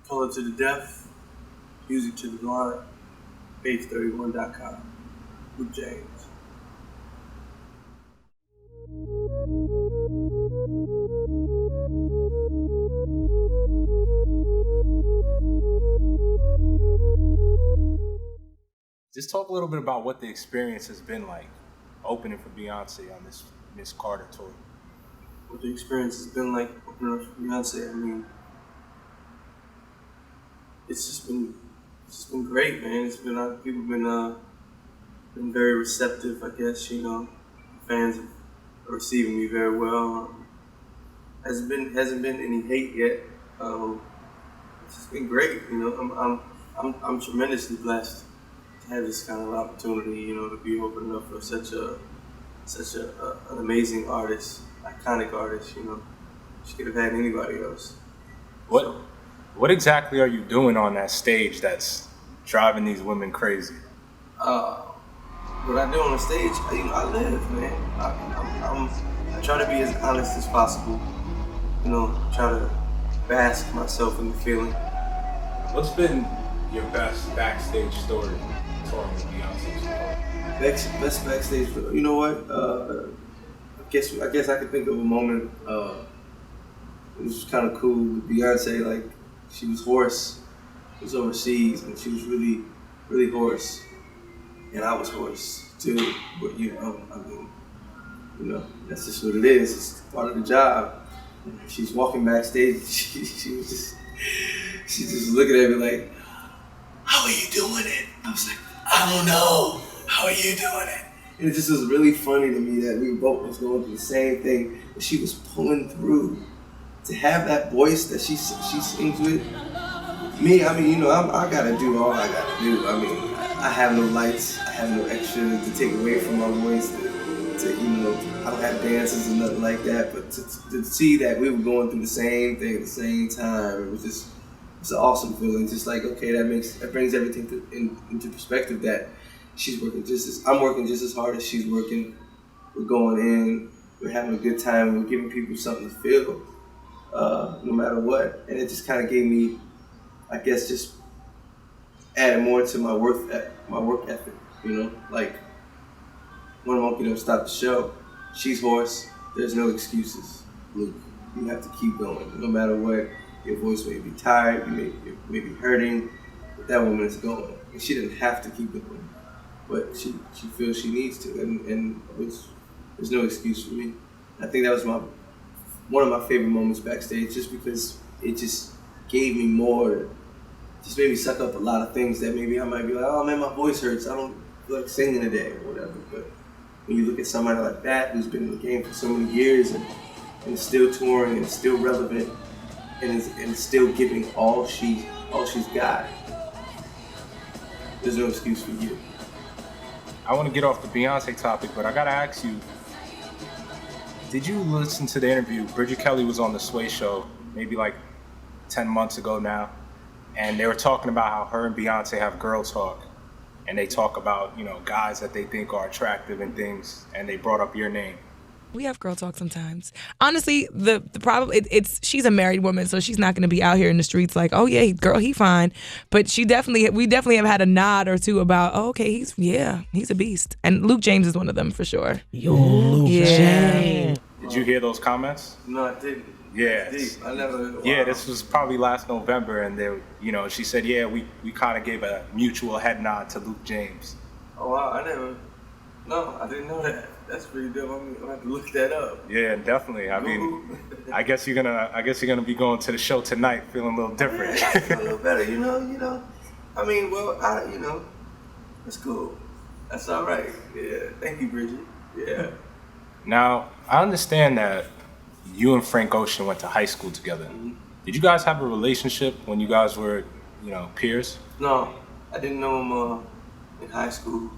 Color to the Deaf, Music to the Blind, Page31.com. Luke James. Just talk a little bit about what the experience has been like opening for Beyonce on this Miss Carter tour. What the experience has been like opening up for Beyonce, I mean, it's just been great, man. It's been people been very receptive, I guess. You know, fans are receiving me very well. Hasn't been any hate yet. It's just been great. You know, I'm tremendously blessed to have this kind of opportunity. You know, to be opening up for such an amazing artist, iconic artist. You know, she could have had anybody else. What exactly are you doing on that stage that's driving these women crazy? What I do on the stage, I live, man. I try to be as honest as possible. You know, try to bask myself in the feeling. What's been your best backstage story touring with Beyonce? Best backstage. You know what? I guess I could think of a moment. It was kind of cool with Beyonce. Like, she was hoarse. She was overseas, and she was really, really hoarse. And I was hoarse too. But you know, that's just what it is. It's part of the job. She's walking backstage. She was just looking at me like, "How are you doing it?" I was like, "I don't know. How are you doing it?" And it just was really funny to me that we both was going through the same thing, but she was pulling through. To have that voice that she sings with, me, I mean, you know, I gotta do all I gotta do. I mean, I have no lights, I have no extra to take away from my voice. You know, I don't have dances or nothing like that. But to see that we were going through the same thing at the same time, it's an awesome feeling. Just like, okay, that brings everything into perspective. That I'm working just as hard as she's working. We're going in, we're having a good time, we're giving people something to feel. No matter what, and it just kind of gave me, I guess, just added more to my work ethic. You know, like, one monkey don't stop the show. She's hoarse. There's no excuses. Luke, you have to keep going, no matter what. Your voice may be tired, you may be hurting, but that woman is going, and she didn't have to keep going, but she feels she needs to, and there's no excuse for me. I think that was one of my favorite moments backstage, just because it just gave me more, just made me suck up a lot of things that maybe I might be like, oh man, my voice hurts, I don't feel like singing today or whatever. But when you look at somebody like that who's been in the game for so many years and is still touring and still relevant and is still giving all she's got, there's no excuse for you. I want to get off the Beyonce topic, but I gotta ask you, did you listen to the interview? Bridget Kelly was on the Sway Show maybe like 10 months ago now, and they were talking about how her and Beyonce have girl talk, and they talk about, you know, guys that they think are attractive and things, and they brought up your name. We have girl talk sometimes. Honestly, the problem, she's a married woman, so she's not going to be out here in the streets like, oh yeah, girl, he fine. But we definitely have had a nod or two about, oh, okay, he's a beast. And Luke James is one of them for sure. Luke James. Did you hear those comments? No, I didn't. Yeah. I never. Wow. Yeah, this was probably last November, and she said, yeah, we kind of gave a mutual head nod to Luke James. Oh wow, I didn't know that. That's pretty dope. I'm gonna have to look that up. Yeah, definitely. I mean, I guess you're gonna be going to the show tonight feeling a little different. Yeah, I feel a little better, you know. I mean, well, that's cool. That's all right. Yeah, thank you, Bridget. Yeah. Now, I understand that you and Frank Ocean went to high school together. Mm-hmm. Did you guys have a relationship when you guys were, peers? No, I didn't know him in high school.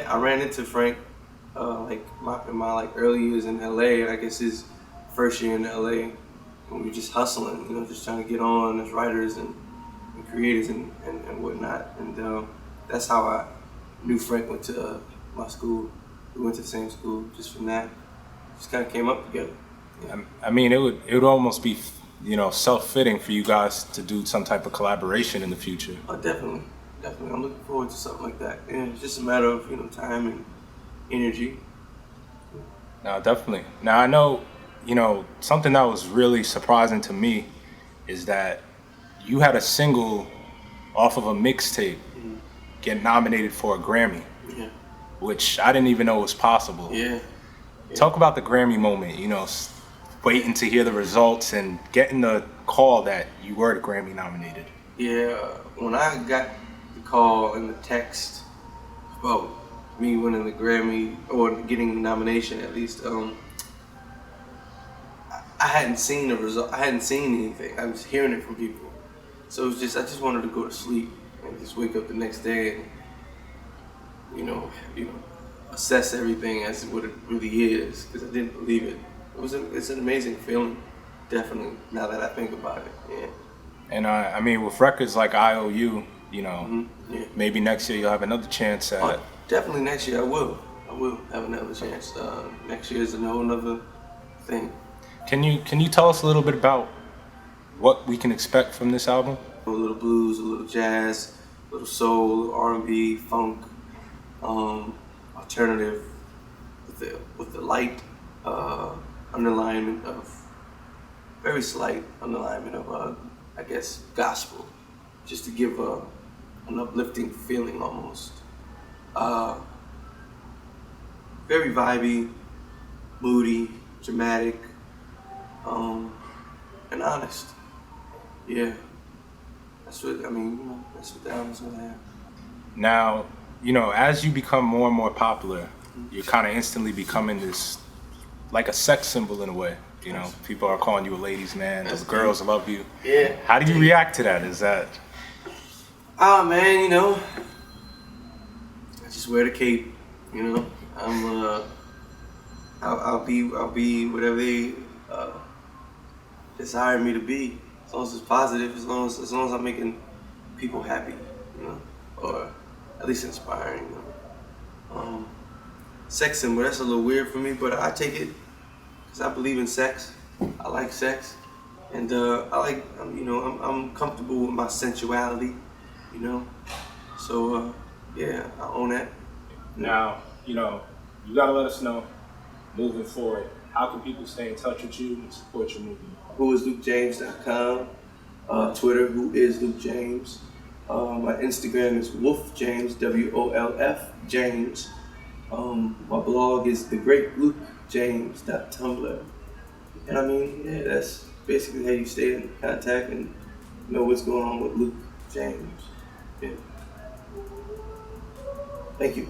I ran into Frank in my early years in LA, and I guess his first year in LA, when we were just hustling, just trying to get on as writers and creators and whatnot. And that's how I knew Frank went to my school. We went to the same school just from that. Just kind of came up together. Yeah. I mean, it would almost be self-fitting for you guys to do some type of collaboration in the future. Oh, definitely. I'm looking forward to something like that. And it's just a matter of, time and energy. No, definitely. Now, I know, something that was really surprising to me is that you had a single off of a mixtape get nominated for a Grammy, which I didn't even know was possible. Yeah. Talk about the Grammy moment, waiting to hear the results and getting the call that you were Grammy nominated. Yeah, when I got the call and the text about me winning the Grammy, or getting the nomination at least, I hadn't seen the result. I hadn't seen anything. I was hearing it from people. So it was I just wanted to go to sleep and just wake up the next day and, assess everything as what it really is, because I didn't believe it. It's an amazing feeling, definitely, now that I think about it, yeah. And with records like I.O.U., maybe next year you'll have another chance at... Oh, definitely next year I will have another chance. Next year is a whole another thing. Can you tell us a little bit about what we can expect from this album? A little blues, a little jazz, a little soul, a little R&B, funk, alternative, with the light underlinement of, very slight underlinement of, I guess, gospel, just to give an uplifting feeling almost. Very vibey, moody, dramatic, and honest. Yeah, that's what the album's gonna have. Now, as you become more and more popular, you're kind of instantly becoming this, like a sex symbol in a way. People are calling you a ladies' man. The girls love you. Yeah. How do you react to that? Is that? Oh man, I just wear the cape. I'll be whatever they desire me to be, as long as it's positive, as long as I'm making people happy, or at least inspiring. Sex symbol, that's a little weird for me, but I take it because I believe in sex. I like sex, and I'm comfortable with my sensuality, So yeah, I own that. Now, you gotta let us know, moving forward, how can people stay in touch with you and support your movement? whoislukejamescom, Twitter, Who Is Luke James. My Instagram is Wolf James, WOLF James. My blog is thegreatlukejames.tumblr. And that's basically how you stay in contact and know what's going on with Luke James. Yeah. Thank you.